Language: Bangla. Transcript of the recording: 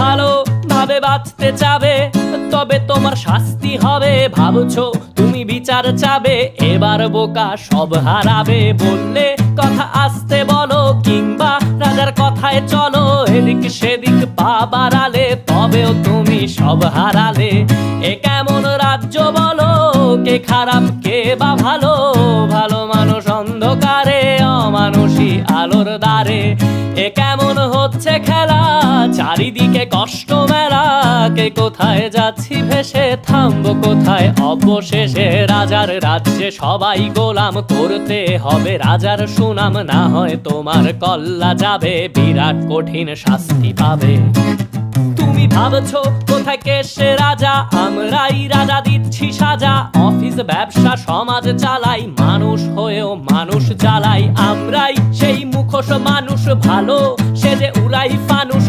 ভালো ভাবে বাঁচতে চাবে, তবে তোমার শাস্তি হবে। ভাবছো তুমি বিচার চাবে, এবার বোকা সব হারাবে। বললে কথা আসতে বলো, কিংবা রাজার কথায় চলো, এদিক সেদিক পা বাড়ালে তবেও তুমি সব হারালে। এ কেমন রাজ্য বলো, কে খারাপ কে বা ভালো? ভালো মানুষ অন্ধকারে, অমানুষী আলোর দ্বারে। এ কেমন হচ্ছে খেলা, চারিদিকে কষ্ট মেলা। কে কোথায় যাচ্ছি ভেসে, থামবো কোথায় অবশেষে? রাজার রাজ্যে সবাই গোলাম, করতে হবে রাজার সুনাম। না হয় তোমার কল্লা যাবে, বিরাট কঠিন শাস্তি পাবে। তুমি ভাবছো কোথায় কে সে রাজা, আমরাই রাজা দিচ্ছি সাজা। অফিস ব্যবসা সমাজ চালাই, মানুষ হয়েও মানুষ জ্বালাই। আমরাই সেই মুখোশ মানুষ ভালো, সে যে উড়াই ফানুষ।